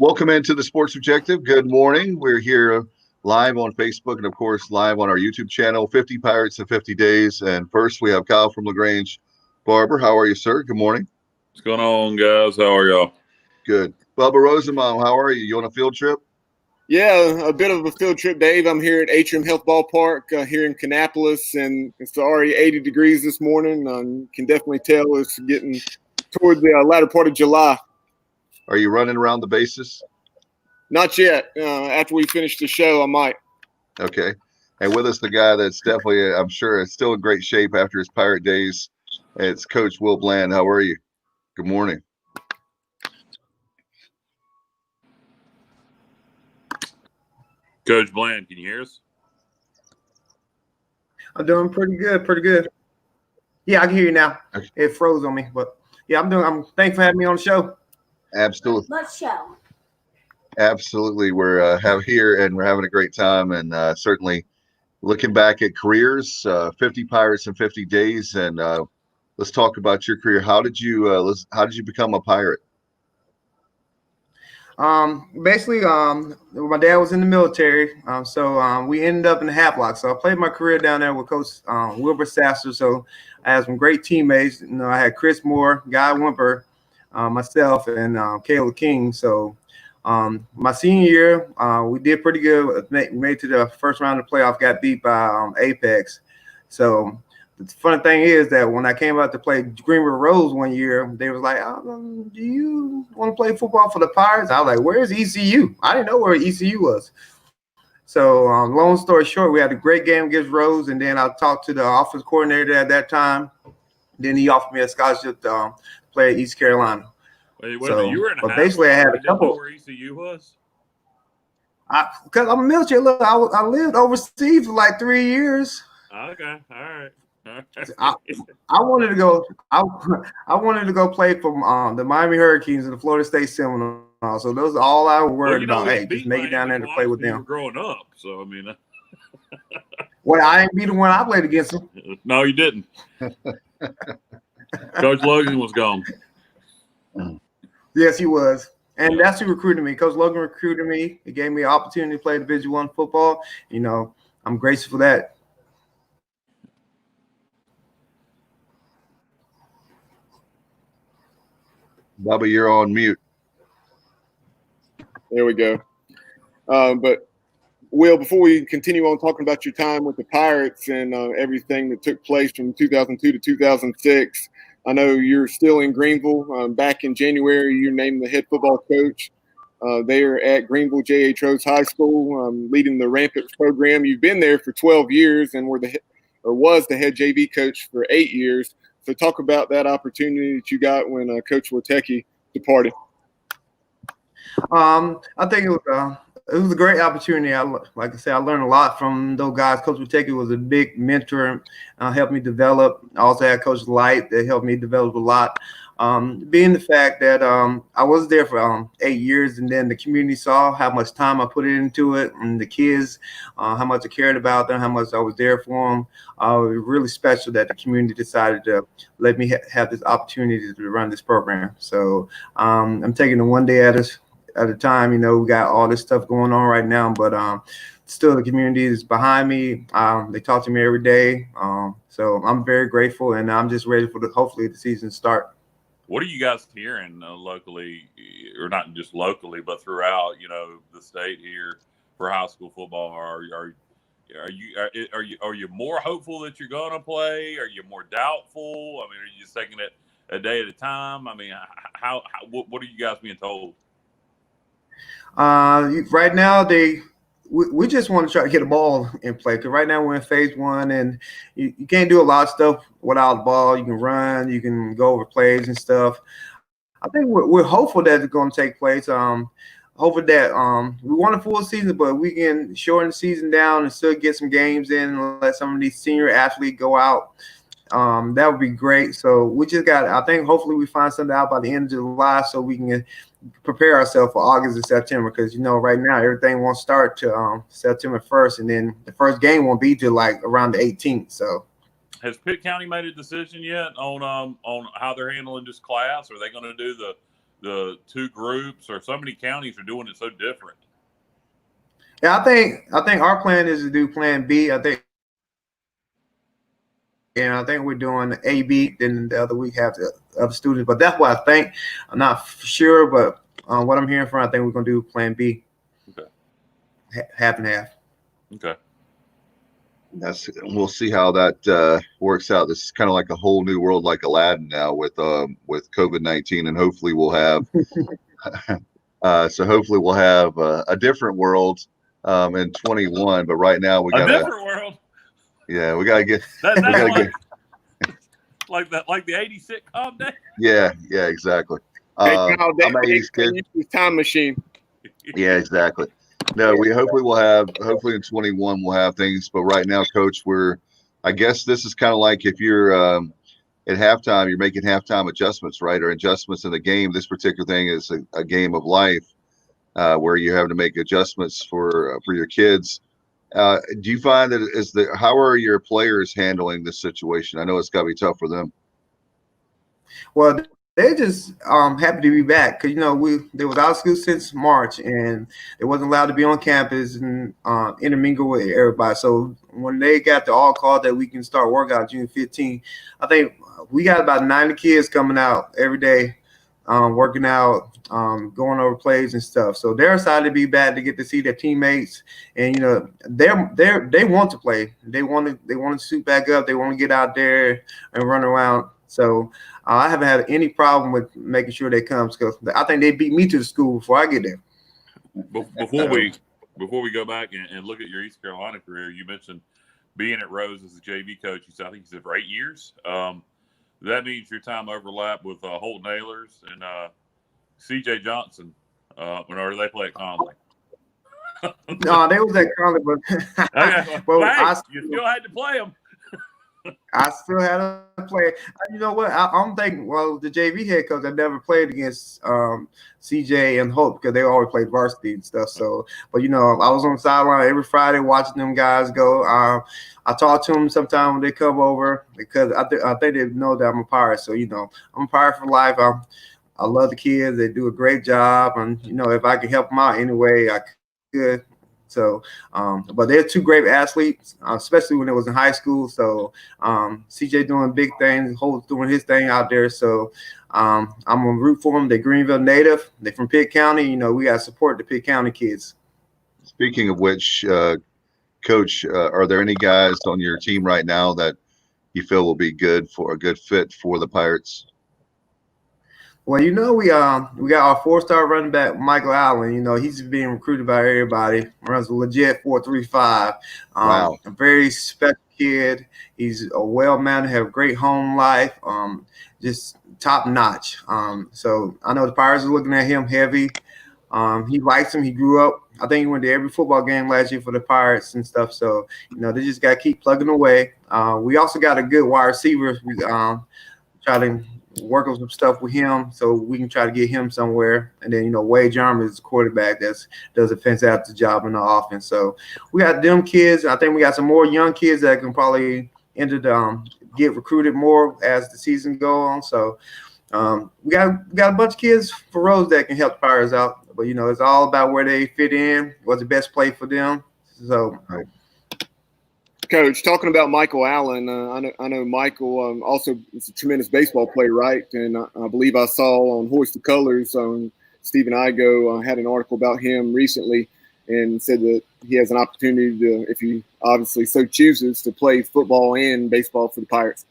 Welcome into the Sports Objective. Good morning. We're here live on Facebook and, of course, live on our YouTube channel, 50 Pirates in 50 Days. And first, we have Kyle from LaGrange Barber. How are you, sir? Good morning. What's going on, guys? How are y'all? Good. Bubba Rosenbaum, how are you? You on a field trip? Yeah, a bit of a field trip, Dave. I'm here at Atrium Health Ballpark here in Kannapolis, and it's already 80 degrees this morning. You can definitely tell it's getting toward the latter part of July. Are you running around the bases? Not yet. After we finish the show, I might. Okay. And with us, the guy that's definitely, I'm sure, is still in great shape after his Pirate days. It's Coach Will Bland. How are you? Good morning. Coach Bland, can you hear us? I'm doing pretty good. Yeah, I can hear you now. Okay. It froze on me, but yeah, I'm thanks for having me on the show. Absolutely. Let's show. Absolutely. We're here and we're having a great time, and certainly looking back at careers, 50 Pirates in 50 days. And let's talk about your career. How did you become a Pirate? Basically, my dad was in the military, so we ended up in the half block. So I played my career down there with Coach Wilbur Sasser. So I had some great teammates. I had Chris Moore, Guy Wimper, myself, and Caleb King. So my senior year, we did pretty good. We made it to the first round of the playoff, got beat by Apex. So the funny thing is that when I came out to play Greenville Rose one year, they was like, do you want to play football for the Pirates? I was like, where's ECU? I didn't know where ECU was. So long story short, we had a great game against Rose, and then I talked to the offense coordinator at that time. Then he offered me a scholarship to play at East Carolina. Wait, you were in but basically, I had a couple. Where ECU was? Because I'm a military. Look, I lived overseas for like 3 years. Okay, all right. I wanted to go. I wanted to go play for the Miami Hurricanes and the Florida State Seminoles. So those are all I was worried about. Hey, just make it down there to play with them. Growing up, so I mean. Well, I ain't be the one I played against them. No, you didn't. Coach Logan was gone. Yes, he was. And that's who recruited me. Coach Logan recruited me. He gave me an opportunity to play Division I football. I'm grateful for that. Bubba, you're on mute. There we go. But, Will, before we continue on talking about your time with the Pirates and everything that took place from 2002 to 2006, I know you're still in Greenville. Back in January, you're named the head football coach there at Greenville J.H. Rose High School, leading the Rampants program. You've been there for 12 years and was the head JV coach for 8 years. So talk about that opportunity that you got when Coach Witecki departed. I think it was a great opportunity. Like I said, I learned a lot from those guys. Coach Witecki was a big mentor, helped me develop. I also had Coach Light that helped me develop a lot. Being the fact that I was there for 8 years, and then the community saw how much time I put into it, and the kids, how much I cared about them, how much I was there for them. It was really special that the community decided to let me have this opportunity to run this program. So I'm taking it one day at a time. We got all this stuff going on right now, but still the community is behind me. They talk to me every day. So I'm very grateful, and I'm just ready for hopefully the season to start. What are you guys hearing locally, or not just locally, but throughout, the state here for high school football? Are you more hopeful that you're going to play? Are you more doubtful? I mean, are you just taking it a day at a time? I mean, what are you guys being told? Right now, we just want to try to get a ball in play, because right now we're in phase one, and you can't do a lot of stuff without the ball. You can run, you can go over plays and stuff. I think we're hopeful that it's going to take place. Hopefully that we want a full season, but we can shorten the season down and still get some games in and let some of these senior athletes go out. That would be great. So we just I think hopefully we find something out by the end of July so we can prepare ourselves for August and September, because right now everything won't start to September 1st, and then the first game won't be till like around the 18th. So has Pitt County made a decision yet on how they're handling this class? Are they going to do the two groups, or so many counties are doing it so different? Yeah, I think our plan is to do Plan B. I think we're doing A, B. Then the other week have the other students. But that's what I think. I'm not sure, but what I'm hearing from, I think we're gonna do Plan B. Okay. Half and half. Okay. We'll see how that works out. This is kind of like a whole new world, like Aladdin now with COVID-19, and hopefully we'll have hopefully we'll have a different world in 21. But right now we A gotta different world. Yeah, we gotta get That's we gotta like, get like the 80 sitcom day. yeah exactly. Hey, I'm Kyle, an Dave 80s kid. used his time machine. Yeah, exactly. No, hopefully in 21 we'll have things, but right now, Coach, I guess this is kind of like if you're at halftime, you're making halftime adjustments, right? Or adjustments in the game. This particular thing is a game of life where you have to make adjustments for your kids. Do you find that how are your players handling this situation? I know it's got to be tough for them. Well, they just happy to be back because they was out of school since March and they wasn't allowed to be on campus and intermingle with everybody. So when they got the all call that we can start workout June 15th, I think we got about 90 kids coming out every day, working out, going over plays and stuff. So they're excited to be back to get to see their teammates, and they want to play. They want to suit back up. They want to get out there and run around. So I haven't had any problem with making sure they come because I think they beat me to the school before I get there. Before we go back and look at your East Carolina career, you mentioned being at Rose as a JV coach. I think you said for 8 years. That means your time overlapped with Holt Nailers and CJ Johnson. Or do they play at Conley? No, they was at Conley, but okay. Well, you still had to play them. I still had to play. You know what? I'm thinking, well, the JV head coach, I never played against CJ and Hope because they always played varsity and stuff. So, but I was on the sideline every Friday watching them guys go. I talk to them sometimes when they come over because I think they know that I'm a Pirate. So, I'm a Pirate for life. I love the kids. They do a great job. And, if I can help them out anyway, I could. So, but they're two great athletes, especially when it was in high school. So, CJ doing big things, Holt's doing his thing out there. So, I'm gonna root for them. They're Greenville native. They're from Pitt County. We gotta support the Pitt County kids. Speaking of which, Coach, are there any guys on your team right now that you feel will be a good fit for the Pirates? Well, we got our 4-star running back Michael Allen. He's being recruited by everybody. Runs a legit 4.35. Wow. A very special kid. He's a well-mannered, have a great home life. Just top notch. So I know the Pirates are looking at him heavy. He likes him. He grew up. I think he went to every football game last year for the Pirates and stuff. So they just got to keep plugging away. We also got a good wide receiver. We try to work on some stuff with him so we can try to get him somewhere. And then, Wade Jarman is the quarterback that does a fantastic job in the offense. So we got them kids. I think we got some more young kids that can probably get recruited more as the season go on. So we got a bunch of kids for Rose that can help the Pirates out. But, it's all about where they fit in, what's the best play for them. So right. Coach, talking about Michael Allen, I know Michael also is a tremendous baseball player, right? And I believe I saw on Hoist the Colors, Stephen Igo had an article about him recently and said that he has an opportunity to, if he obviously so chooses, to play football and baseball for the Pirates.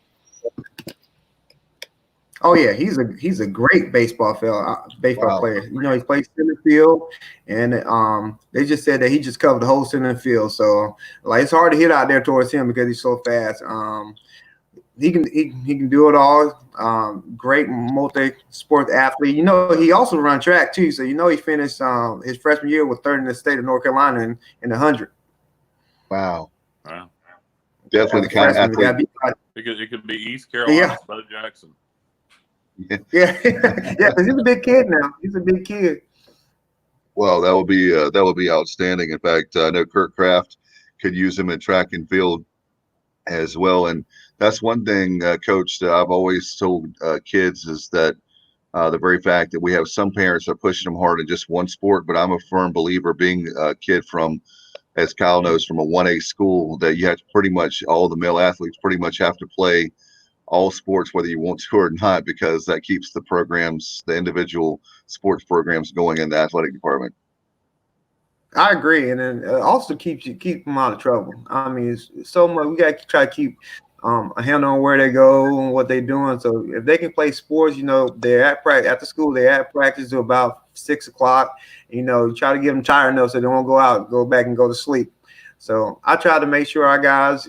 Oh yeah, he's a great baseball player. He plays center field, and they just said that he just covered the whole center field. So it's hard to hit out there towards him because he's so fast. He can do it all. Great multi-sport athlete. He also run track too. So he finished his freshman year with third in the state of North Carolina in the 100. Wow. Definitely the kind of athlete. It could be East Carolina, Bo Jackson. Yeah, because he's a big kid now. He's a big kid. Well, that will be outstanding. In fact, I know Kurt Kraft could use him in track and field as well. And that's one thing, Coach, that I've always told kids is that The very fact that we have some parents that are pushing them hard in just one sport, but I'm a firm believer, being a kid from, as Kyle knows, from a 1A school, that you have to pretty much, all the male athletes pretty much have to play all sports, whether you want to or not, because that keeps the programs, the individual sports programs going in the athletic department. I agree, and then also keep them out of trouble. I mean, it's so much we got to try to keep a handle on where they go and what they're doing. So if they can play sports, they're at practice after school. They're at practice to about 6 o'clock. You try to get them tired enough so they won't go back and go to sleep. So I try to make sure our guys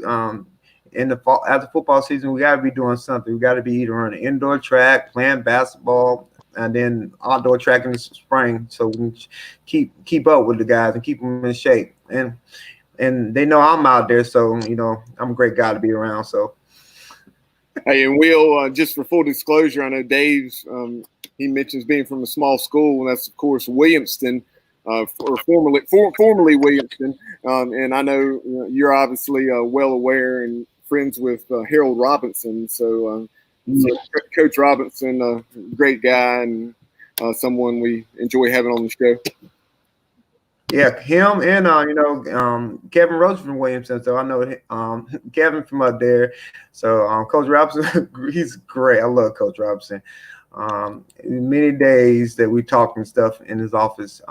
in the fall after football season, we got to be doing something. We got to be either on an indoor track, playing basketball, and then outdoor track in the spring, so we can keep up with the guys and keep them in shape. And they know I'm out there, so I'm a great guy to be around. So, hey, and Will, just for full disclosure, I know Dave's he mentions being from a small school, and that's of course Williamston, or formerly Williamston. And I know you're obviously well aware and friends with Harold Robinson. So Coach Robinson, great guy and someone we enjoy having on the show. Yeah, him and Kevin Rose from Williamson. So I know Kevin from up there. So Coach Robinson, he's great. I love Coach Robinson. Many days that we talked and stuff in his office,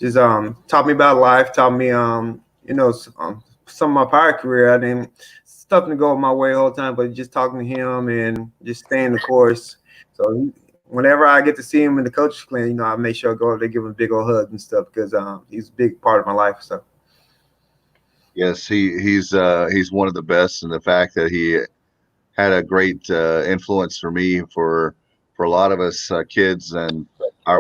just taught me about life, taught me some of my prior career. I didn't stuff to go my way all the time, but just talking to him and just staying the course. So whenever I get to see him in the coach's clinic, I make sure I go over there, give him a big old hug and stuff, because he's a big part of my life. So yes, he's one of the best, and the fact that he had a great influence for me, for a lot of us kids, and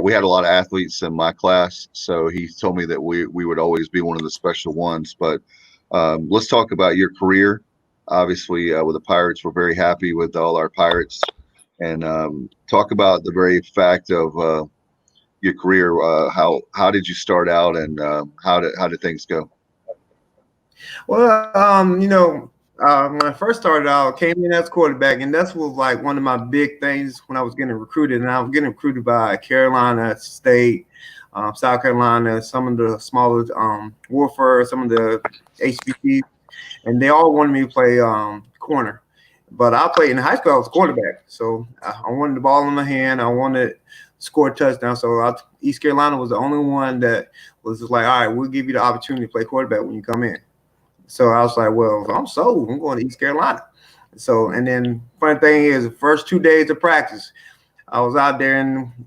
we had a lot of athletes in my class, so he told me that we would always be one of the special ones. But let's talk about your career. Obviously, with the Pirates, we're very happy with all our Pirates, and talk about the very fact of your career. How did you start out, and how did things go? Well, when I first started out, came in as quarterback, and that's was like one of my big things when I was getting recruited. And I was getting recruited by Carolina State, South Carolina, some of the smaller Warfare, some of the HBCs, and they all wanted me to play corner. But I played in high school. I was a quarterback, so I wanted the ball in my hand. I wanted to score a touchdown. So East Carolina was the only one that was just like, all right, we'll give you the opportunity to play quarterback when you come in. So I was like, well, I'm sold. I'm going to East Carolina. So, and then funny thing is, the first 2 days of practice, I was out there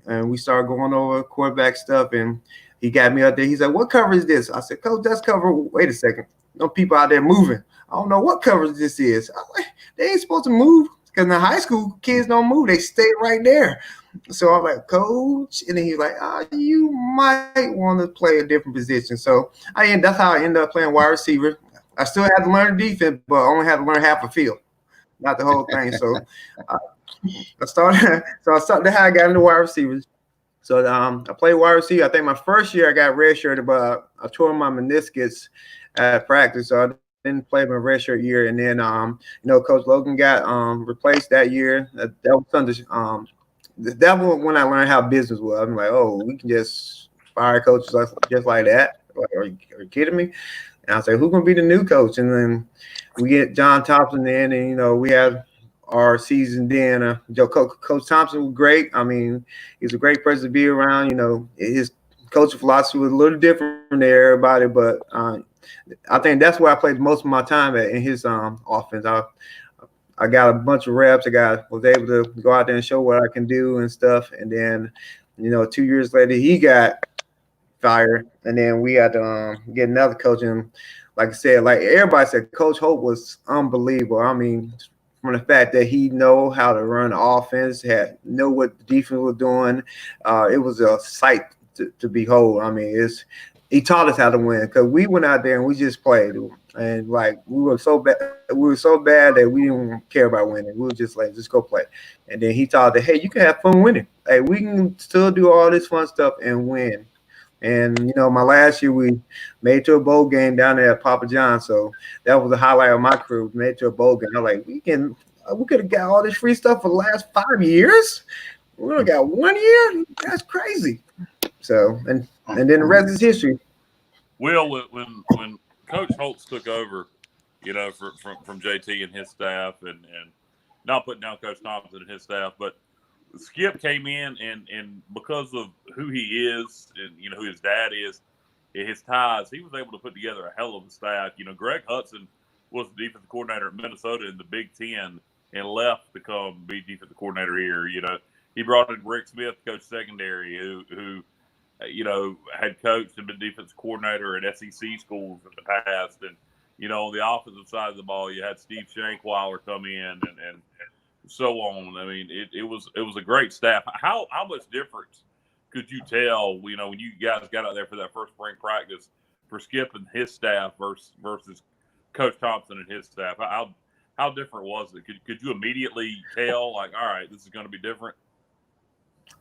and we started going over quarterback stuff, and he got me out there. He said, what cover is this? I said, Coach, that's cover. Wait a second. No people out there moving. I don't know what coverage this is. They ain't supposed to move, because in the high school, kids don't move. They stay right there. So I'm like, Coach, and then he's like, you might want to play a different position. So that's how I ended up playing wide receiver. I still had to learn defense, but I only had to learn half a field, not the whole thing. So I started. So that's how I got into wide receivers. So I played wide receiver. I think my first year I got redshirted, but I tore my meniscus at practice, so I didn't play my redshirt year. And then Coach Logan got replaced that year. That was something. That was when I learned how business was. I'm like, oh, we can just fire coaches just like that. Like, are you kidding me? And I said, who's going to be the new coach? And then we get John Thompson in, and, we had our season then. Coach Thompson was great. I mean, he's a great person to be around. His coaching philosophy was a little different than everybody, but I think that's where I played most of my time in his offense. I got a bunch of reps. Was able to go out there and show what I can do and stuff. And then, 2 years later, he got fired, and then we had to get another coach. And like I said, like everybody said, Coach Hope was unbelievable. I mean, from the fact that he know how to run the offense, know what the defense was doing, it was a sight to behold. I mean, he taught us how to win, because we went out there and we just played, and like we were so bad that we didn't care about winning. We were just like, just go play. And then he taught that, hey, you can have fun winning. Hey, we can still do all this fun stuff and win. And my last year we made it to a bowl game down there at Papa John's, so that was the highlight of my career. We made it to a bowl game. I'm like, we could have got all this free stuff for the last 5 years. We only got 1 year. That's crazy. So and then the rest is history. Will, when Coach Holtz took over, from JT and his staff, and not putting down Coach Thompson and his staff, but Skip came in and because of who he is and who his dad is, and his ties, he was able to put together a hell of a staff. Greg Hudson was the defensive coordinator at Minnesota in the Big Ten and left to come be defensive coordinator here. He brought in Rick Smith, coach secondary, who had coached and been defensive coordinator at SEC schools in the past. And, on the offensive side of the ball, you had Steve Shankweiler come in and so on. I mean, it was a great staff. How much difference could you tell, when you guys got out there for that first spring practice for Skip and his staff versus Coach Thompson and his staff? How different was it? Could you immediately tell, like, all right, this is going to be different?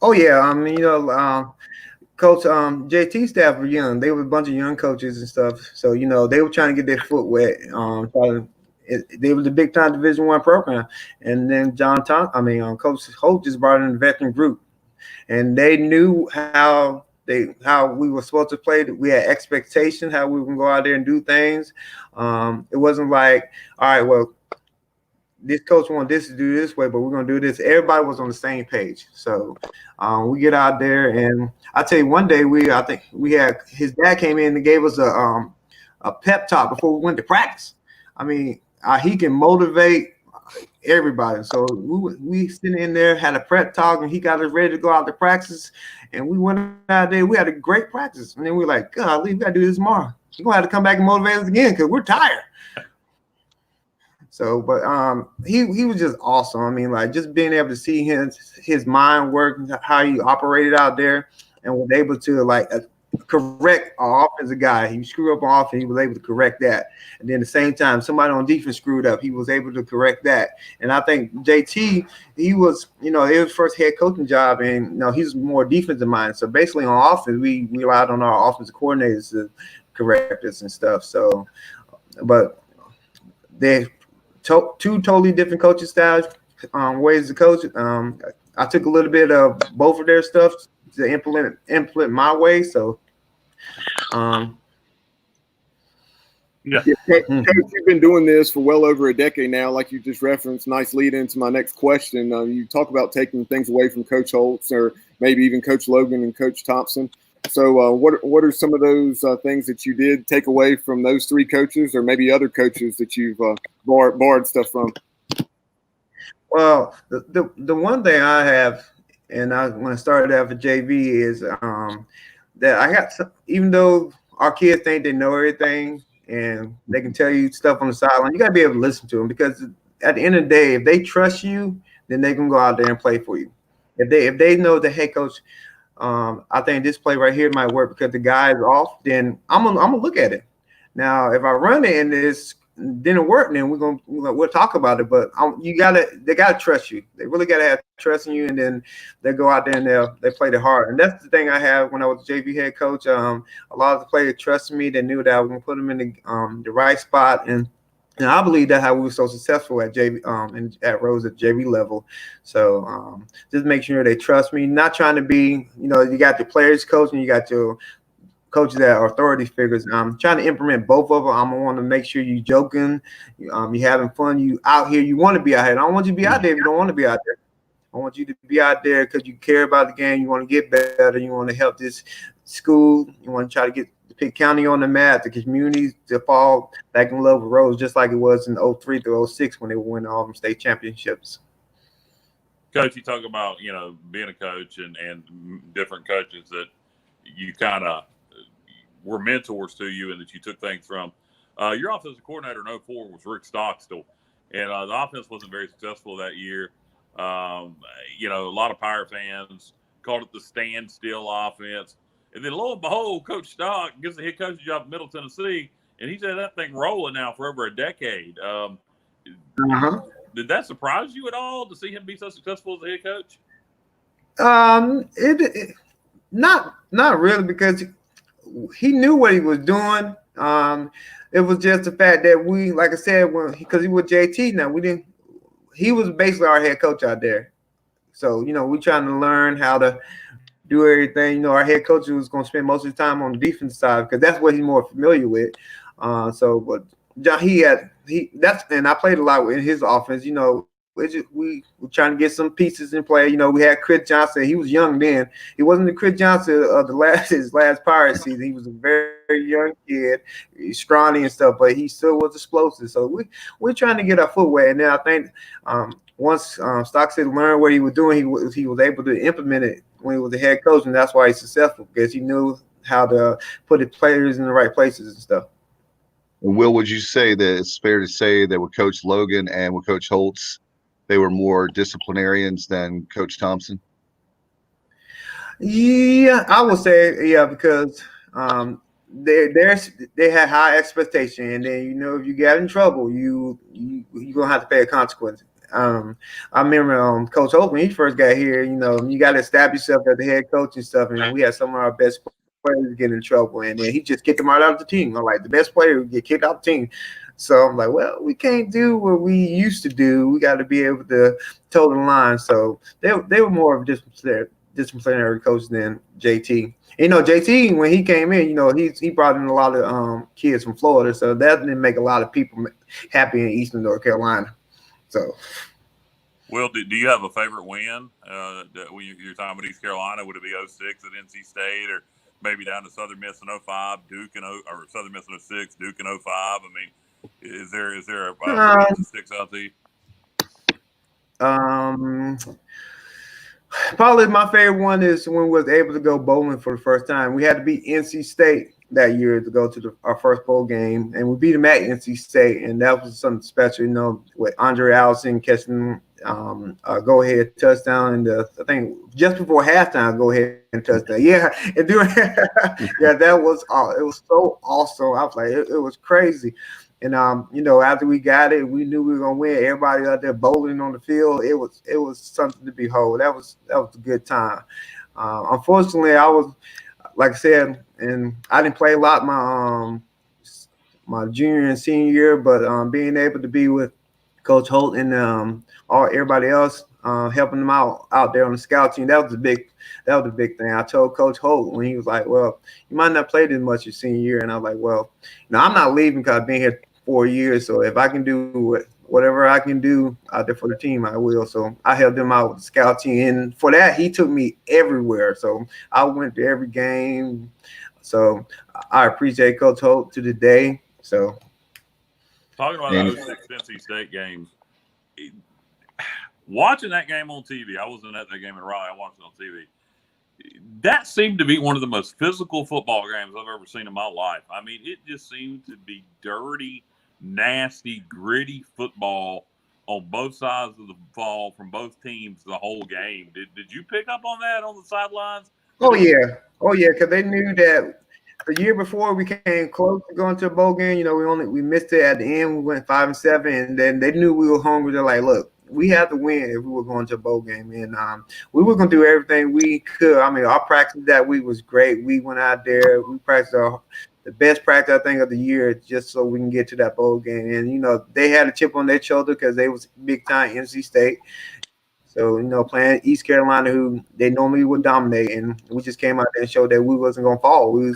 Oh yeah, I mean, Coach JT staff were young. They were a bunch of young coaches and stuff. So they were trying to get their foot wet. They were the big time Division I program, and then Coach Holt just brought in a veteran group, and they knew how we were supposed to play. We had expectations how we were gonna go out there and do things. It wasn't like, all right, well, this coach wanted this to do this way, but we're gonna do this. Everybody was on the same page. So we get out there, and I tell you, one day I think we had his dad came in and gave us a pep talk before we went to practice. I mean, he can motivate everybody. So we sitting in there, had a prep talk, and he got us ready to go out to practice. And we went out there. We had a great practice, and then we were like, God, we got to do this tomorrow. We're gonna have to come back and motivate us again because we're tired. So, but he was just awesome. I mean, like, just being able to see his mind work, how he operated out there, and was able to correct our offensive guy. He screwed up on offense, he was able to correct that. And then at the same time, somebody on defense screwed up, he was able to correct that. And I think JT, he was, it was his first head coaching job, and he's more defensive minded. So basically on offense, we relied on our offensive coordinators to correct us and stuff. So, but they two totally different coaching styles, ways to coach. I took a little bit of both of their stuff to implement my way. So, Coach, you've been doing this for well over a decade now, like you just referenced. Nice lead into my next question. You talk about taking things away from Coach Holtz, or maybe even Coach Logan and Coach Thompson. So what are some of those things that you did take away from those three coaches, or maybe other coaches that you've borrowed stuff from? Well, the one thing I have, and when I started out for JV, is that I got even though our kids think they know everything and they can tell you stuff on the sideline, you got to be able to listen to them, because at the end of the day, if they trust you, then they can go out there and play for you. If they know that, hey, coach, I think this play right here might work because the guy is off, then I'm gonna look at it. Now, if I run it and this didn't work, then we'll talk about it. But they gotta trust you. They really gotta have trust in you, and then they go out there and they play their hard. And that's the thing I have when I was JV head coach. A lot of the players trusted me. They knew that I was gonna put them in the right spot, and I believe that's how we were so successful at JV and at Rose at JV level. So just make sure they trust me. Not trying to be, you got the players coach and you got your coaches that are authority figures. I'm trying to implement both of them. I'm gonna want to make sure you joking, you having fun, you out here. You want to be out here. I don't want you to be out there if you don't want to be out there. I want you to be out there because you care about the game. You want to get better. You want to help this school. You want to try to get Pitt County on the map, the communities to fall back in love with Rose, just like it was in 03 through 06 when they were winning all them state championships. Coach, you talk about, being a coach and different coaches that you kind of were mentors to you and that you took things from. Your offensive coordinator in 04 was Rick Stockstill, and the offense wasn't very successful that year. A lot of Pirate fans called it the standstill offense. And then lo and behold, Coach Stock gets the head coaching job in Middle Tennessee, and he's had that thing rolling now for over a decade. Did that surprise you at all to see him be so successful as a head coach? It not really, because he knew what he was doing. It was just the fact that we, like I said, because he was JT now, he was basically our head coach out there. So, we're trying to learn how to do everything. Our head coach was going to spend most of the time on the defense side because that's what he's more familiar with. But John, and I played a lot in his offense. We were trying to get some pieces in play. We had Chris Johnson. He was young then. He wasn't the Chris Johnson of his last Pirate season. He was a very, very young kid, scrawny and stuff, but he still was explosive. So we're trying to get our foot wet. And then I think once Stockton learned what he was doing, he was able to implement it when he was the head coach, and that's why he's successful because he knew how to put his players in the right places and stuff. And Will, would you say that it's fair to say that with Coach Logan and with Coach Holtz, they were more disciplinarians than Coach Thompson? Yeah, I would say because they had high expectation, and then if you got in trouble, you're gonna have to pay a consequence. I remember Coach Holt when he first got here. You got to establish yourself as the head coach and stuff, and we had some of our best players get in trouble, and then he just kicked them right out of the team. I'm like, the best player would get kicked out of the team. So I'm like, well, we can't do what we used to do. We got to be able to toe the line. So they were more of a disciplinary coach than JT. JT, when he came in, he brought in a lot of kids from Florida, so that didn't make a lot of people happy in Eastern North Carolina. So, Will, do you have a favorite win? Your time at East Carolina, would it be 06 at NC State, or maybe down to Southern Miss in 05, Duke or Southern Miss in 06, Duke in 05? I mean, is there a that sticks out to you? Probably my favorite one is when we was able to go bowling for the first time. We had to beat NC State that year to go to our first bowl game, and we beat them at NC State, and that was something special, with Andre Allison catching a go-ahead touchdown, and I think just before halftime, go-ahead touchdown. Yeah, and that was it was so awesome. I was like, it was crazy. And after we got it, we knew we were gonna win. Everybody out there bowling on the field. It was something to behold. That was a good time. Unfortunately, I was, like I said, and I didn't play a lot my junior and senior year, but being able to be with Coach Holt and everybody else, helping them out there on the scout team, that was a big thing. I told Coach Holt when he was like, "Well, you might not play this much your senior year," and I was like, "Well, I'm not leaving because I've been here 4 years. So if I can do whatever I can do out there for the team, I will." So I helped him out with the scout team, and for that, he took me everywhere. So I went to every game. So I appreciate Coach Holt to the day. So talking about the 06 NC State games, watching that game on TV, I wasn't at that game in Raleigh. I watched it on TV. That seemed to be one of the most physical football games I've ever seen in my life. I mean, it just seemed to be dirty, nasty, gritty football on both sides of the ball from both teams the whole game. Did you pick up on that on the sidelines? Oh yeah, because they knew that the year before we came close to going to a bowl game. We missed it at the end. We went 5-7, and then they knew we were hungry. They're like, "Look, we had to win if we were going to a bowl game," and we were going to do everything we could. I mean, our practice that week was great. We went out there, we practiced the best practice I think of the year, just so we can get to that bowl game. And they had a chip on their shoulder because they was big time NC State. So playing East Carolina, who they normally would dominate, and we just came out there and showed that we wasn't gonna fall. We're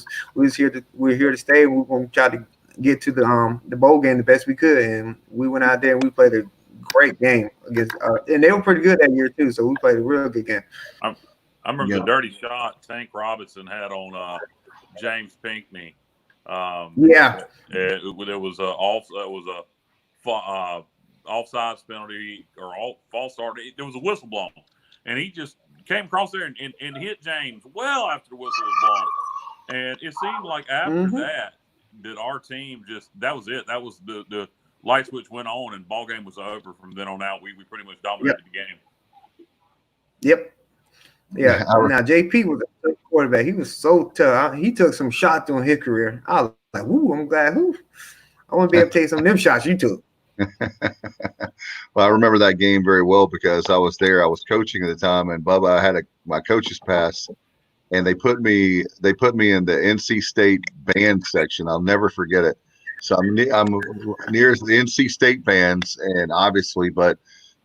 here to stay. And we were gonna try to get to the bowl game the best we could, and we went out there and we played a great game against, and they were pretty good that year too. So we played a real good game. I remember the dirty shot Tank Robinson had on James Pinckney. It was a offsides penalty or false start. There was a whistle blown, and he just came across there and hit James well after the whistle was blown. And it seemed like after that our team that was it. That was the light switch went on and ball game was over. From then on out, we pretty much dominated the game. Yep. Yeah. Now JP was a good quarterback. He was so tough. He took some shots during his career. I was like, "Ooh, I'm glad. I want to be able to take some of them shots you took." Well, I remember that game very well because I was there. I was coaching at the time, and Bubba, I had my coach's pass, and they put me in the NC State band section. I'll never forget it. So I'm near the NC State bands, and obviously, but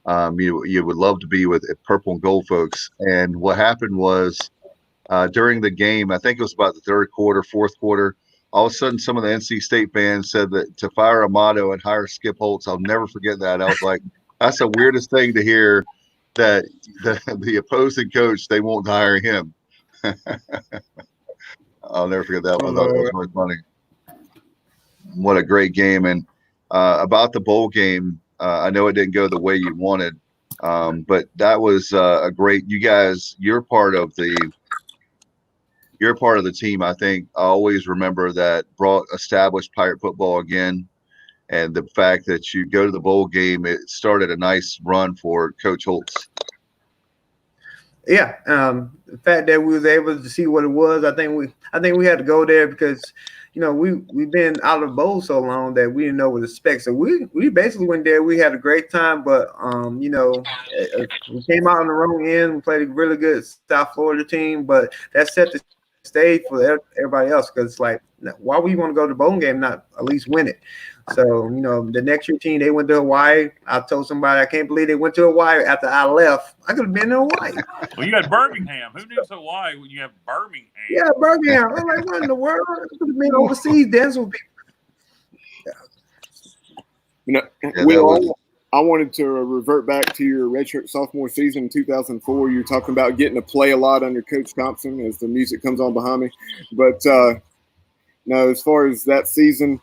You would love to be with purple and gold folks. And what happened was during the game, I think it was about the third quarter, fourth quarter, all of a sudden some of the NC State fans said that to fire Amato and hire Skip Holtz. I'll never forget that. I was like, that's the weirdest thing to hear, that the opposing coach, they won't hire him. I'll never forget that one. That was really funny. What a great game. And about the bowl game, I know it didn't go the way you wanted, but that was a great. You guys, you're part of the team. I think I always remember that established Pirate football again, and the fact that you go to the bowl game, it started a nice run for Coach Holtz. Yeah, the fact that we was able to see what it was, I think we had to go there because, you know, we've been out of the bowl so long that we didn't know what to expect. So we basically went there. We had a great time, but you know, we came out on the wrong end. We played a really good South Florida team, but that set the stage for everybody else, because it's like, why would you want to go to the bowl game, not at least win it? So, you know, the next year team, they went to Hawaii. I told somebody, I can't believe they went to Hawaii after I left. I could have been in Hawaii. Well, you had Birmingham. Who knew Hawaii when you have Birmingham? Yeah, Birmingham. I'm like, what in the world? I could have been overseas dancing with people. You know, Will, I wanted to revert back to your redshirt sophomore season in 2004. You're talking about getting to play a lot under Coach Thompson as the music comes on behind me. But no, as far as that season,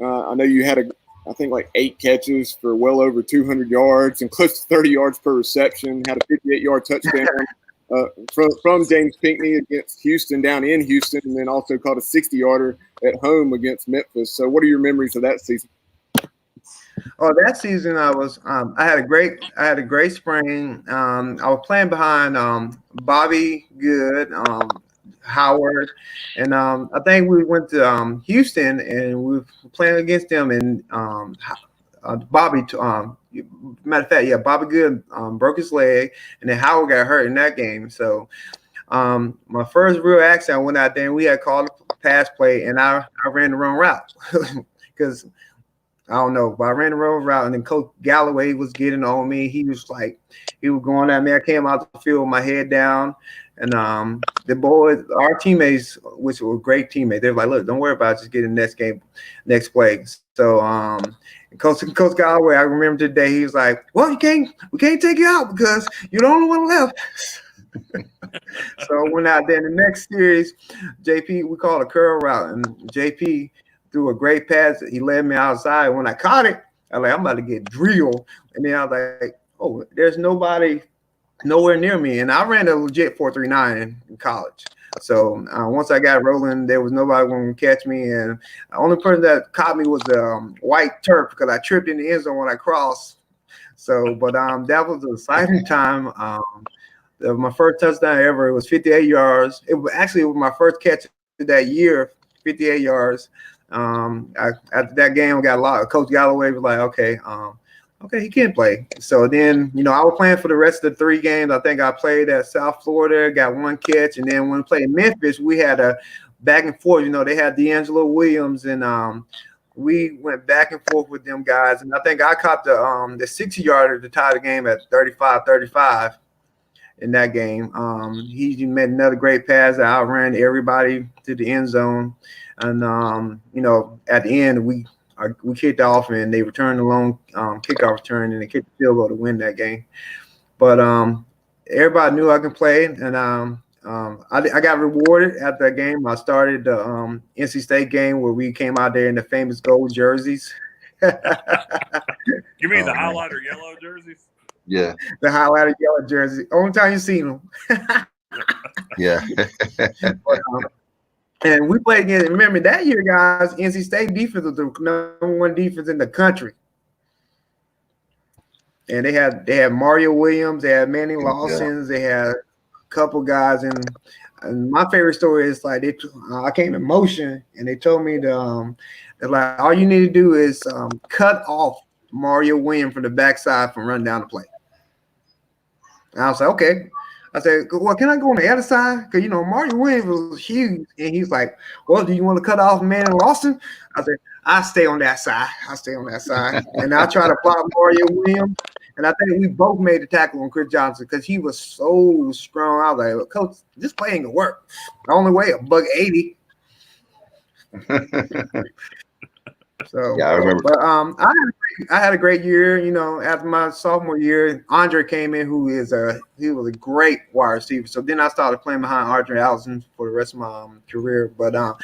I know you had I think like 8 catches for well over 200 yards and close to 30 yards per reception. Had a 58-yard touchdown from James Pinckney against Houston down in Houston, and then also caught a 60-yarder at home against Memphis. So, what are your memories of that season? Oh, that season I had a great spring. I was playing behind Bobby Good, Howard, and I think we went to Houston and we were playing against them, and Bobby matter of fact, yeah, Bobby Good broke his leg, and then Howard got hurt in that game. So my first real action, I went out there and we had called a pass play, and I ran the wrong route because I don't know, but I ran the wrong route, and then Coach Galloway was getting on me. He was going at me. I came out the field with my head down, and the boys, our teammates, which were great teammates, they were like, "Look, don't worry about it. Just get in the next play." So Coach Galloway, I remember today, he was like, "Well, we can't take you out because you're the only one left." So I went out there in the next series. JP, we called a curl route, and JP threw a great pass. He led me outside. When I caught it, I was like, I'm about to get drilled. And then I was like, oh, there's nobody nowhere near me. And I ran a legit 4.39 in college. So once I got rolling, there was nobody going to catch me. And the only person that caught me was the white turf, because I tripped in the end zone when I crossed. So, but that was an exciting time. My first touchdown ever, it was 58 yards. It was my first catch of that year, 58 yards. After that game, I got a lot. Coach Galloway was like, okay, he can play. So then, you know, I was playing for the rest of the 3 games. I think I played at South Florida, got 1 catch, and then when we played Memphis, we had a back and forth. You know, they had D'Angelo Williams, and we went back and forth with them guys. And I think I caught the 60-yarder to tie the game at 35-35 in that game. He made another great pass that outran everybody to the end zone. And, you know, at the end, we kicked off, and they returned a long kickoff return, and they kicked the field goal to win that game. But everybody knew I could play, and I got rewarded at that game. I started the NC State game where we came out there in the famous gold jerseys. You mean the highlighter yellow jerseys? Yeah. The highlighter yellow jersey. Only time you seen them. Yeah. But, and we played against, remember that year, guys, NC State defense was the #1 defense in the country. And they had Mario Williams, they had Manny Lawson, they had a couple guys. And my favorite story is like I came in motion, and they told me they're like, all you need to do is cut off Mario Williams from the backside from running down the play. And I was like, okay. I said, well, can I go on the other side? Because, you know, Mario Williams was huge. And he's like, well, do you want to cut off Manny Lawson? I said, I'll stay on that side. And I try to block Mario Williams. And I think we both made the tackle on Chris Johnson because he was so strong. I was like, Coach, this play ain't gonna work. The only way, $180. So Yeah, I remember. But I had a great year. You know, after my sophomore year, Andre came in, he was a great wide receiver. So then I started playing behind Andre Allison for the rest of my career. But I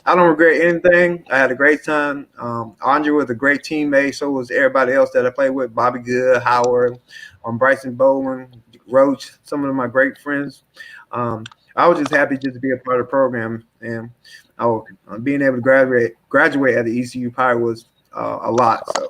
don't regret anything. I had a great time. Andre was a great teammate. So was everybody else that I played with. Bobby Good, Howard, Bryson Bowman, Roach, some of my great friends. I was just happy just to be a part of the program, and being able to graduate at the ECU Pirate was a lot. So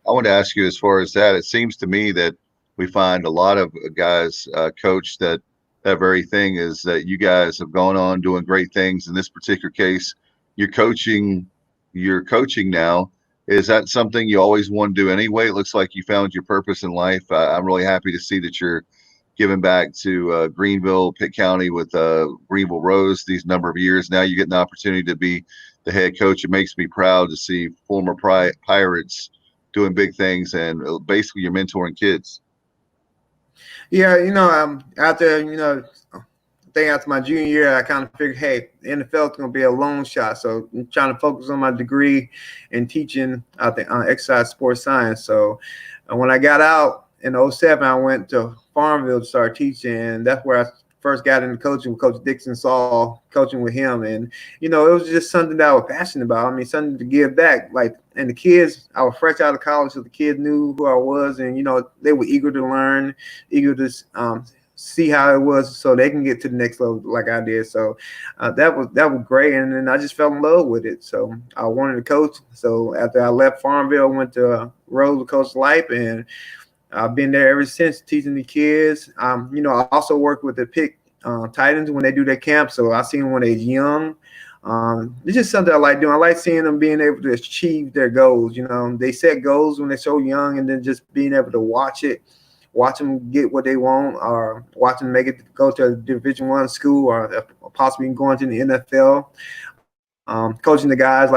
I want to ask you, as far as that, it seems to me that we find a lot of guys coach that very thing is that you guys have gone on doing great things. In this particular case, you're coaching now. Is that something you always want to do anyway? It looks like you found your purpose in life. I'm really happy to see that you're giving back to Greenville, Pitt County with Greenville Rose these number of years. Now you get an opportunity to be the head coach. It makes me proud to see former Pirates doing big things, and basically you're mentoring kids. Yeah, after after my junior year, I kind of figured, hey, the NFL is going to be a long shot. So I'm trying to focus on my degree in teaching, I think, exercise sports science. So when I got out in 2007, I went to Farmville to start teaching. And that's where I first got into coaching with Coach Dixon Saul, coaching with him. And, it was just something that I was passionate about. I mean, something to give back. And the kids, I was fresh out of college, so the kids knew who I was. And, they were eager to learn, eager to see how it was so they can get to the next level like I did. So that was great. And then I just fell in love with it. So I wanted to coach. So after I left Farmville, I went to Rose to coach Life, and I've been there ever since teaching the kids. I also work with the Pitt Titans when they do their camp. So I see them when they're young. It's just something I like doing. I like seeing them being able to achieve their goals. They set goals when they're so young, and then just being able to watch them get what they want, or watch them make it go to a Division I school, or possibly going to the NFL. Coaching the guys,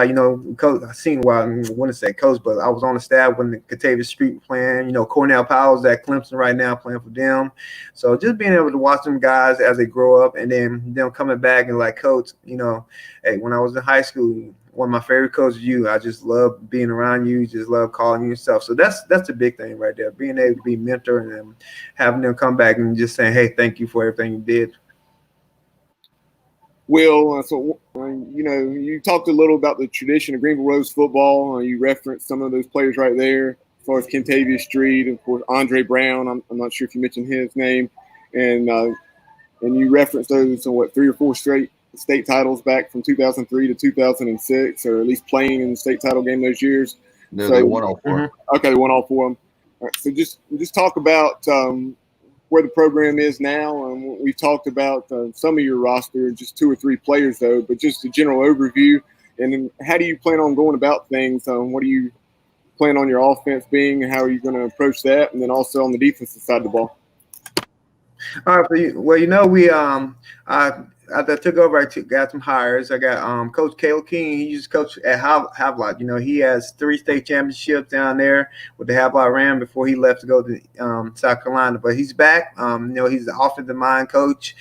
coach, I seen, well, I wouldn't say coach, but I was on the staff when the Catavia Street was playing. Cornell Powell's at Clemson right now playing for them. So just being able to watch them guys as they grow up, and then them coming back and coach, hey, when I was in high school, one of my favorite coaches, I just love being around you, just love calling you stuff. So that's a big thing right there, being able to be mentoring them, having them come back and just saying, hey, thank you for everything you did. Will, you talked a little about the tradition of Greenville Rose football. You referenced some of those players right there, as far as Kentavia Street, of course, Andre Brown. I'm not sure if you mentioned his name, and you referenced those 3 or 4 straight state titles back from 2003 to 2006, or at least playing in the state title game those years. No, they won all 4. Mm-hmm. Okay, they won all 4 of them. All right, so just talk about where the program is now. We've talked about some of your roster, just 2 or 3 players though, but just a general overview. And then how do you plan on going about things? What do you plan on your offense being, and how are you going to approach that? And then also on the defensive side of the ball. All right. Well, we after I took over, I got some hires. I got Coach Caleb King. He used to coach at Havelock. He has 3 state championships down there with the Havelock Ram before he left to go to South Carolina. But he's back. He's the offensive mind coach.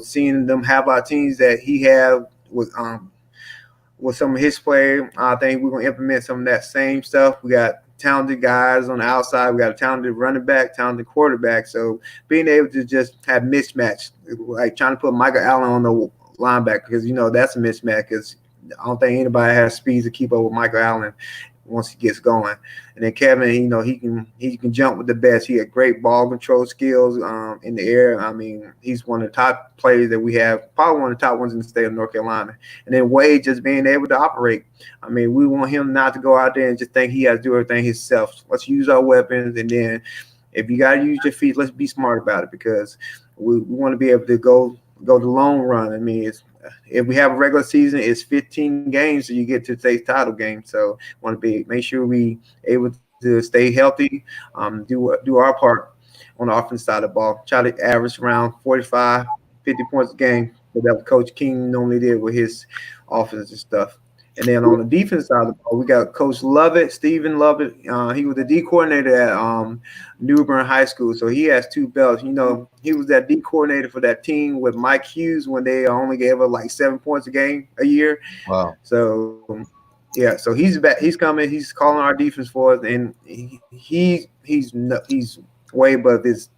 Seeing them Havelock teams that he had with some of his play, I think we're going to implement some of that same stuff. We got talented guys on the outside. We got a talented running back, talented quarterback. So being able to just have mismatch, like trying to put Michael Allen on the linebacker, because that's a mismatch, because I don't think anybody has speed to keep up with Michael Allen once he gets going. And then Kevin, he can jump with the best. He had great ball control skills in the air. I mean, he's one of the top players that we have, probably one of the top ones in the state of North Carolina. And then Wade just being able to operate. I mean, we want him not to go out there and just think he has to do everything himself. Let's use our weapons, and then if you got to use your feet, let's be smart about it, because we want to be able to go the long run. I mean, if we have a regular season, it's 15 games, so you get to the state title game. So want to make sure we able to stay healthy, do our part on the offense side of the ball. Try to average around 45, 50 points a game. So that what Coach King normally did with his offense and stuff. And then on the defense side of the ball, we got Coach Lovett, Stephen Lovett. He was the D coordinator at New Bern High School, so he has 2 belts. He was that D coordinator for that team with Mike Hughes when they only gave up like 7 points a year. Wow. So yeah, so he's back. He's coming. He's calling our defense for us, and he's way above his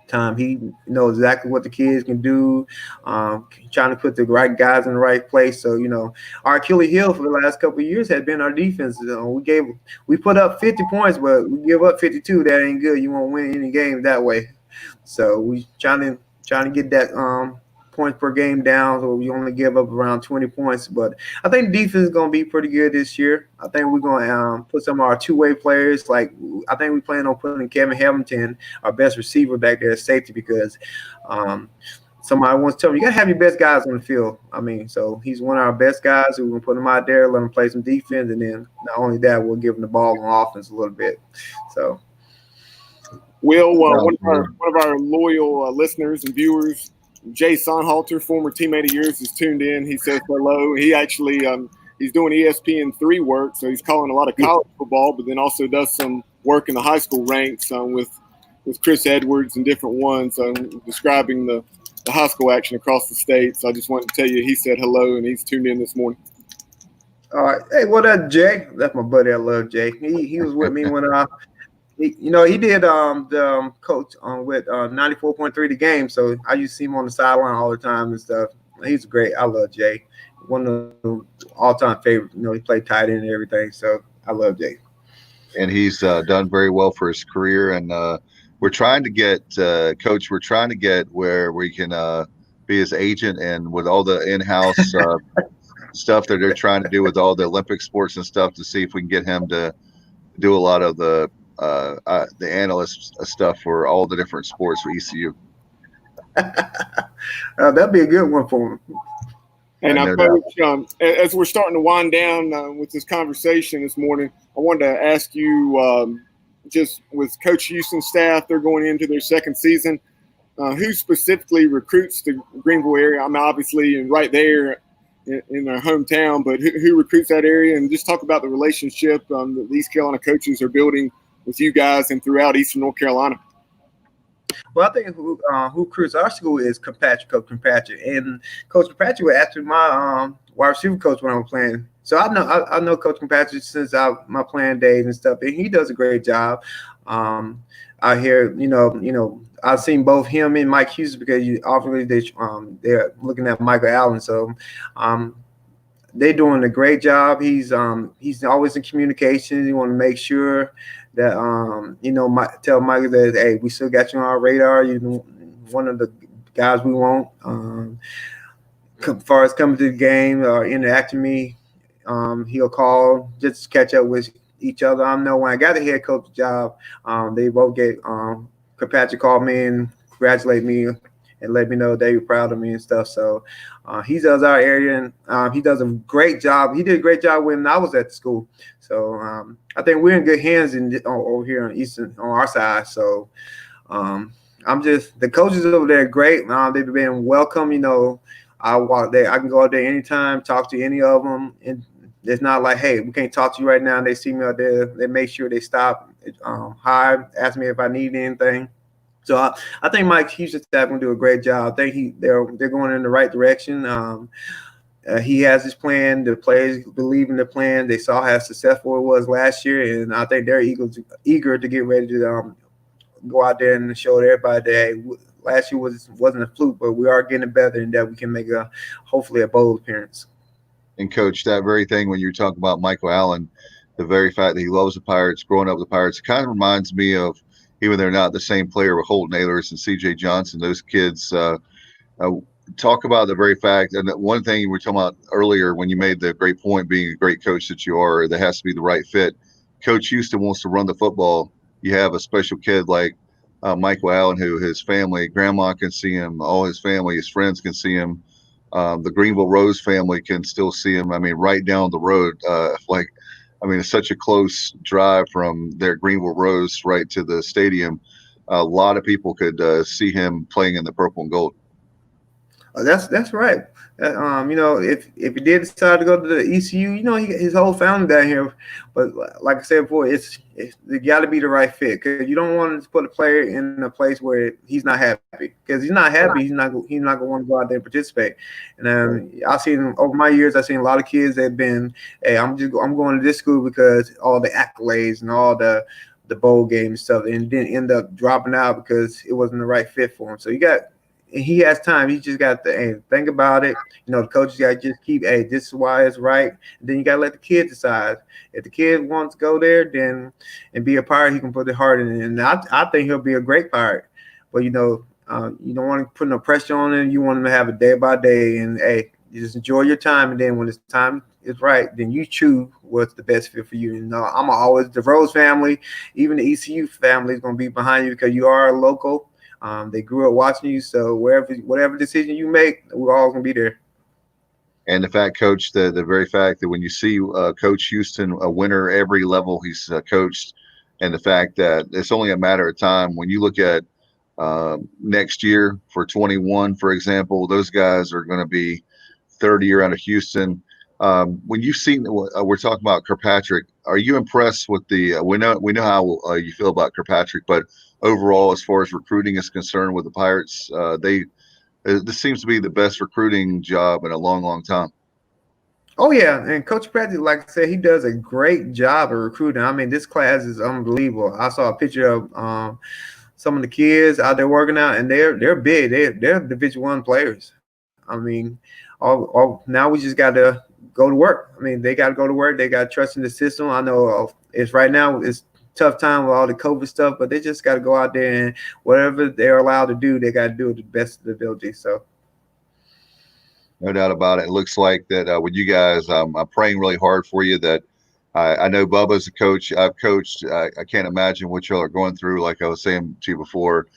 time. He knows exactly what the kids can do, trying to put the right guys in the right place. So, our Achilles heel for the last couple of years had been our defense. We put up 50 points, but we give up 52. That ain't good. You won't win any game that way. So we trying to get that points per game down, so we only give up around 20 points. But I think defense is going to be pretty good this year. I think we're going to put some of our two-way players. Like, I think we plan on putting Kevin Hamilton, our best receiver, back there at safety, because somebody once told me, you got to have your best guys on the field. So he's one of our best guys. We're going to put him out there, let him play some defense, and then not only that, we'll give him the ball on offense a little bit. So, Will, one of our loyal listeners and viewers, Jay Sonhalter, former teammate of yours, is tuned in. He says hello. He actually he's doing ESPN3 work, so he's calling a lot of college football, but then also does some work in the high school ranks with Chris Edwards and different ones, describing the high school action across the state. So I just wanted to tell you he said hello, and he's tuned in this morning. All right. Hey, what up, Jay? That's my buddy. I love Jay. He was with me when he did the coach with 94.3 the game, so I used to see him on the sideline all the time and stuff. He's great. I love Jay. One of the all-time favorites. He played tight end and everything, so I love Jay. And he's done very well for his career. And we're trying to get Coach. We're trying to get where we can be his agent, and with all the in-house stuff that they're trying to do with all the Olympic sports and stuff, to see if we can get him to do a lot of the analyst stuff for all the different sports for ECU. That'd be a good one for him. And Coach, as we're starting to wind down with this conversation this morning, I wanted to ask you, just with Coach Houston's staff, they're going into their second season. Who specifically recruits the Greenville area? I'm obviously right there in their hometown, but who recruits that area? And just talk about the relationship that these Carolina coaches are building with you guys and throughout Eastern North Carolina. Well, I think who recruits our school is Coach Kirkpatrick, and Coach Kirkpatrick was actually my wide receiver coach when I was playing. So I know Coach Kirkpatrick since my playing days and stuff, and he does a great job out here. I've seen both him and Mike Hughes, because obviously they're looking at Michael Allen. So they're doing a great job. He's always in communication. You want to make sure that tell Michael that, hey, we still got you on our radar. You're one of the guys we want. As far as coming to the game or interacting with me, he'll call just to catch up with each other. I know when I got the head coach job, they both get Kirkpatrick called me and congratulate me and let me know they were proud of me and stuff. So he does our area, and he does a great job. He did a great job when I was at the school. So I think we're in good hands over here on Eastern on our side. So the coaches over there are great. They've been welcome. I walk there. I can go out there anytime, talk to any of them, and it's not like, hey, we can't talk to you right now. And they see me out there. They make sure they stop, hi, ask me if I need anything. So I think Mike Houston's staff going to do a great job. I think they're going in the right direction. He has his plan. The players believe in the plan. They saw how successful it was last year, and I think they're eager to get ready to go out there and show everybody that, hey, last year wasn't a fluke, but we are getting better, and that we can make hopefully a bold appearance. And Coach, that very thing when you talk about Michael Allen, the very fact that he loves the Pirates, growing up with the Pirates, it kind of reminds me of, even they're not the same player, with Holton Ahlers and C.J. Johnson, those kids. Talk about the very fact, and one thing you were talking about earlier when you made the great point, being a great coach that you are, there has to be the right fit. Coach Houston wants to run the football. You have a special kid like Michael Allen, who his family, grandma can see him, all his family, his friends can see him. The Greenville Rose family can still see him. Right down the road, it's such a close drive from their Greenville Rose right to the stadium. A lot of people could see him playing in the purple and gold. That's right. If he did decide to go to the ECU, his whole family down here. But like I said before, it's got to be the right fit, because you don't want to put a player in a place where he's not happy. Because he's not happy, he's not gonna want to go out there and participate. And I've seen over my years, I've seen a lot of kids that have been, hey, I'm going to this school because all the accolades and all the bowl game stuff, and then end up dropping out because it wasn't the right fit for him. So he has time. He just got to think about it. The coaches got to just keep, hey, this is why it's right. And then you got to let the kid decide. If the kid wants to go there, then and be a Pirate, he can put the heart in it. And I think he'll be a great Pirate. But you don't want to put no pressure on him. You want him to have a day by day, and hey, you just enjoy your time. And then when it's time is right, then you choose what's the best fit for you. I'm always the Rose family, even the ECU family is going to be behind you because you are a local. They grew up watching you, so whatever decision you make, we're all gonna be there. And the fact, Coach, the very fact that when you see Coach Houston a winner every level he's coached, and the fact that it's only a matter of time. When you look at next year for 21, for example, those guys are going to be 30-year out of Houston. When you've seen, we're talking about Kirkpatrick. Are you impressed with the? We know how you feel about Kirkpatrick, but overall, as far as recruiting is concerned with the Pirates, this seems to be the best recruiting job in a long, long time. Oh yeah, and Coach Patrick, like I said, he does a great job of recruiting. I mean, this class is unbelievable. I saw a picture of some of the kids out there working out, and they're big. They're Division I players. I mean, now we just got to go to work. I mean, they got to go to work. They got to trust in the system. I know it's right now it's tough time with all the COVID stuff, but they just got to go out there and whatever they're allowed to do, they got to do it to the best of their ability. So, no doubt about it. It looks like that with you guys, I'm praying really hard for you. That I know Bubba's a coach. I've coached. I can't imagine what y'all are going through. Like I was saying to you before,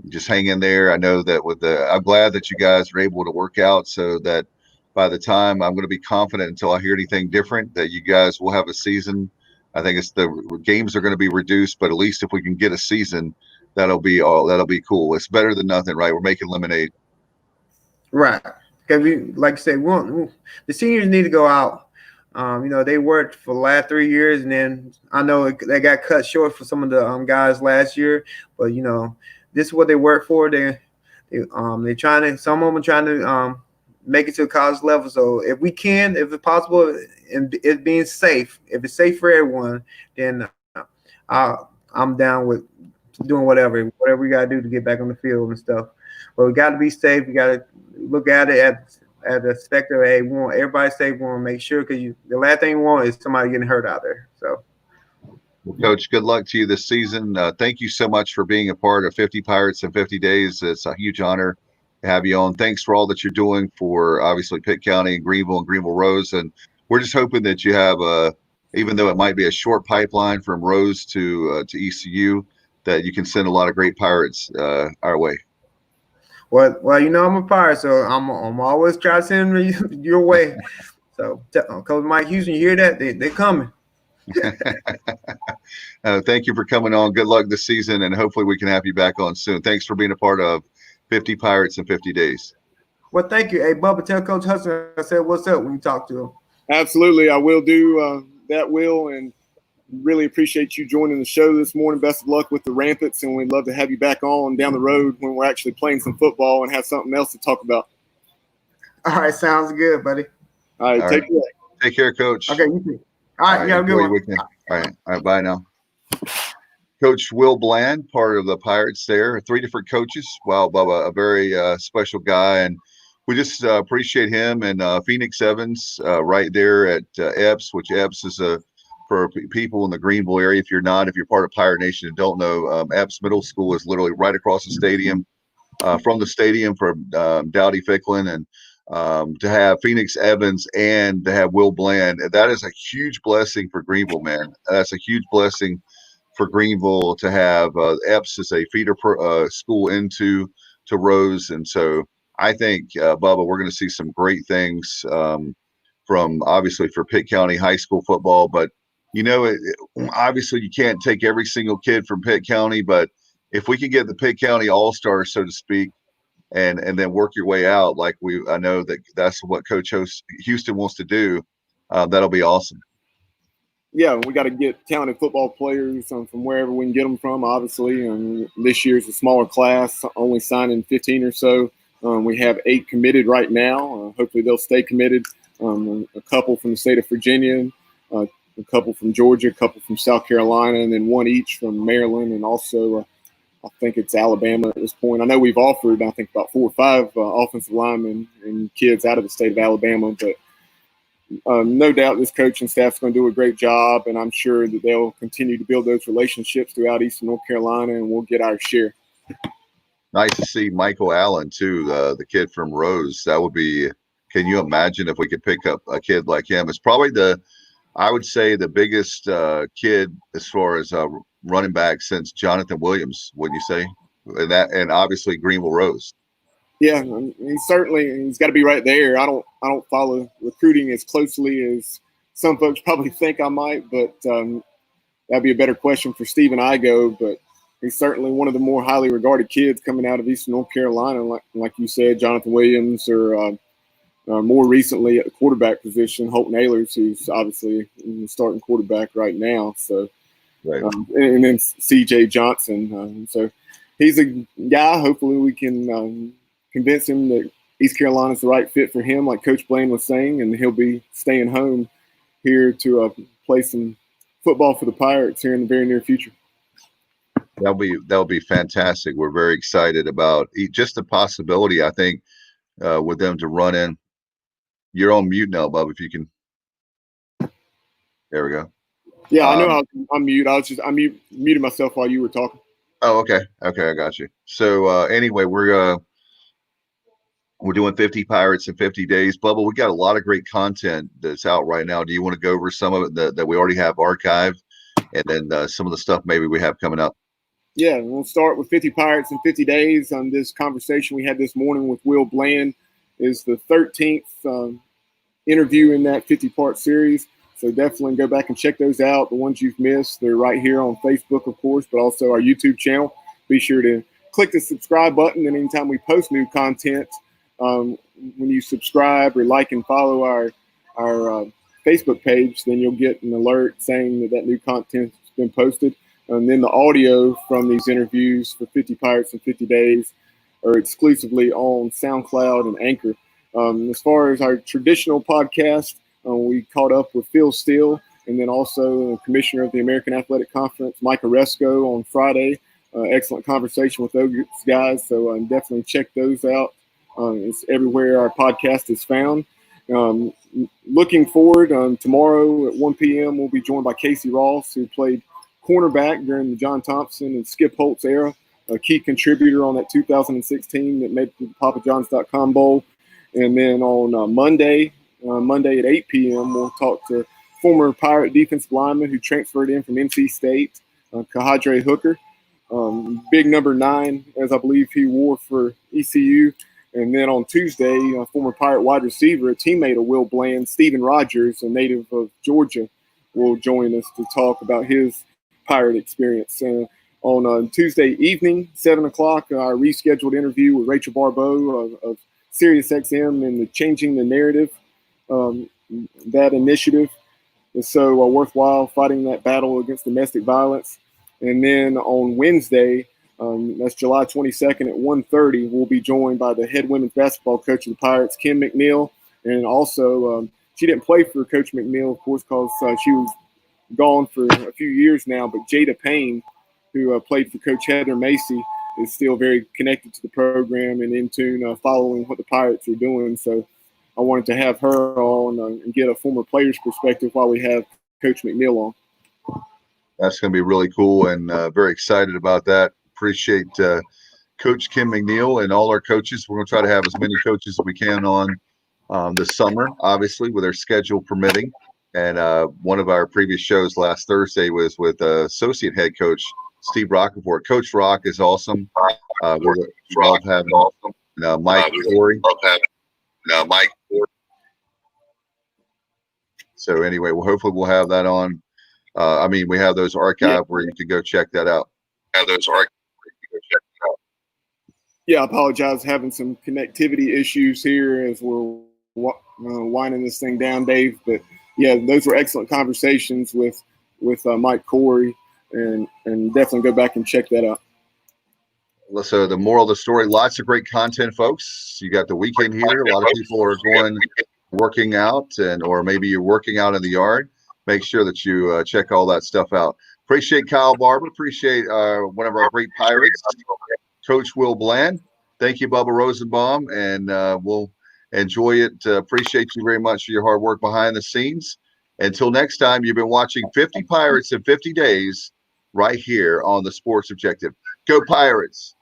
just hang in there. I know that I'm glad that you guys are able to work out so that by the time I'm going to be confident until I hear anything different that you guys will have a season. I think the games are going to be reduced, but at least if we can get a season, that'll be cool. It's better than nothing, right? We're making lemonade. Right. Because like I said, the seniors need to go out. They worked for the last 3 years, and then I know they got cut short for some of the guys last year. But this is what they work for. They're trying to. Some of them are trying to make it to the college level. So if it's possible, and it's being safe, if it's safe for everyone, then I'm down with doing whatever we got to do to get back on the field and stuff. But we got to be safe. We got to look at it at the spectrum. Hey, we want everybody safe. We want to make sure, because the last thing you want is somebody getting hurt out there. So, well, Coach, good luck to you this season. Thank you so much for being a part of 50 Pirates in 50 days. It's a huge honor to have you on. Thanks for all that you're doing for obviously Pitt County and Greenville Rose. And we're just hoping that you have even though it might be a short pipeline from Rose to ECU, that you can send a lot of great Pirates our way. Well, I'm a Pirate, so I'm always trying to send them your way. So, Coach Mike Houston, you hear that? They're coming. Thank you for coming on. Good luck this season, and hopefully we can have you back on soon. Thanks for being a part of 50 Pirates in 50 days. Well, thank you. Hey, Bubba, tell Coach Hudson I said what's up when you talk to him. Absolutely. I will do that, Will, and really appreciate you joining the show this morning. Best of luck with the Rampants, and we'd love to have you back on down the road when we're actually playing some football and have something else to talk about. All right, sounds good, buddy. All right, take care. Take care, Coach. Okay, you too. All right, you have a good one. All right, bye now. Coach Will Bland, part of the Pirates there. 3 different coaches. Wow, Bubba, a very special guy, and we just appreciate him. And Phoenix Evans right there at Epps, which Epps is for people in the Greenville area. If you're part of Pirate Nation and don't know, Epps Middle School is literally right across the stadium, from the stadium from Dowdy Ficklin. And to have Phoenix Evans and to have Will Bland, that is a huge blessing for Greenville, man. That's a huge blessing for Greenville to have Epps as a feeder school into Rose. And so I think, Bubba, we're going to see some great things from obviously for Pitt County high school football. But, obviously you can't take every single kid from Pitt County, but if we can get the Pitt County All-Stars, so to speak, and then work your way out. Like I know that's what Coach Houston wants to do. That'll be awesome. Yeah, we got to get talented football players from wherever we can get them from, obviously. And this year's a smaller class, only signing 15 or so. We have 8 committed right now. Hopefully they'll stay committed. A couple from the state of Virginia, a couple from Georgia, a couple from South Carolina, and then 1 each from Maryland, and also I think it's Alabama at this point. I know we've offered, I think, about 4 or 5 offensive linemen and kids out of the state of Alabama, but no doubt this coaching staff is going to do a great job, and I'm sure that they'll continue to build those relationships throughout Eastern North Carolina, and we'll get our share. Nice to see Michael Allen too, the kid from Rose. That would be. Can you imagine if we could pick up a kid like him? It's probably I would say the biggest kid as far as running back since Jonathan Williams. Wouldn't you say? And obviously Greenville Rose. Yeah, he's got to be right there. I don't follow recruiting as closely as some folks probably think I might, but that'd be a better question for Stephen Igo. But he's certainly one of the more highly regarded kids coming out of Eastern North Carolina, like you said, Jonathan Williams, or more recently at the quarterback position, Holton Ahlers, who's obviously starting quarterback right now. So, right. And then C.J. Johnson. So he's a guy. Hopefully we can convince him that East Carolina's the right fit for him, like Coach Blaine was saying, and he'll be staying home here to play some football for the Pirates here in the very near future. That'll be fantastic. We're very excited about just the possibility, I think, with them to run in. You're on mute now, Bub, if you can. There we go. Yeah, I know I'm mute. I muted myself while you were talking. Oh, okay. Okay, I got you. So anyway, we're doing 50 Pirates in 50 days. Bubba, we got a lot of great content that's out right now. Do you want to go over some of it that we already have archived, and then some of the stuff maybe we have coming up? Yeah, we'll start with 50 Pirates in 50 days. On this conversation we had this morning with Will Bland is the 13th interview in that 50-part series. So definitely go back and check those out. The ones you've missed, they're right here on Facebook, of course, but also our YouTube channel. Be sure to click the subscribe button, and anytime we post new content, when you subscribe or like and follow our Facebook page, then you'll get an alert saying that new content has been posted. And then the audio from these interviews for 50 Pirates in 50 days are exclusively on SoundCloud and Anchor. As far as our traditional podcast, we caught up with Phil Steele, and then also the commissioner of the American Athletic Conference, Mike Oresco, on Friday. Excellent conversation with those guys, so definitely check those out. It's everywhere our podcast is found. Looking forward, tomorrow at 1 p.m., we'll be joined by Casey Ross, who played cornerback during the John Thompson and Skip Holtz era, a key contributor on that 2016 that made the PapaJohns.com Bowl. And then on Monday at 8 p.m., we'll talk to former Pirate defensive lineman who transferred in from NC State, Kahadre Hooker, big number 9, as I believe he wore for ECU. And then on Tuesday, former Pirate wide receiver, a teammate of Will Bland, Stephen Rogers, a native of Georgia, will join us to talk about his Pirate experience. On Tuesday evening, 7 o'clock, our rescheduled interview with Rachel Barbeau of SiriusXM and the Changing the Narrative, that initiative. is so worthwhile, fighting that battle against domestic violence. And then on Wednesday, that's July 22nd at 1:30, we'll be joined by the head women's basketball coach of the Pirates, Kim McNeil. And also, she didn't play for Coach McNeil, of course, because she was gone for a few years now. But Jada Payne, who played for Coach Heather Macy, is still very connected to the program and in tune, following what the Pirates are doing. So I wanted to have her on and get a former player's perspective while we have Coach McNeil on. That's going to be really cool, and very excited about that. Appreciate Coach Kim McNeil and all our coaches. We're going to try to have as many coaches as we can on this summer, obviously, with our schedule permitting. And one of our previous shows last Thursday was with associate head coach Steve Rockefeller. Coach Rock is awesome. We love having Mike Corey. So anyway, well, hopefully we'll have that on. We have those archived where you can go check that out. Yeah, I apologize, having some connectivity issues here as we're winding this thing down, Dave. But yeah, those were excellent conversations with Mike Corey, and definitely go back and check that out. So the moral of the story: lots of great content, folks. You got the weekend here. A lot of people are going working out, or maybe you're working out in the yard. Make sure that you check all that stuff out. Appreciate Kyle Barber. Appreciate one of our great Pirates, Coach Will Bland. Thank you, Bubba Rosenbaum, and we'll enjoy it. Appreciate you very much for your hard work behind the scenes. Until next time, you've been watching 50 Pirates in 50 Days right here on the Sports Objective. Go Pirates!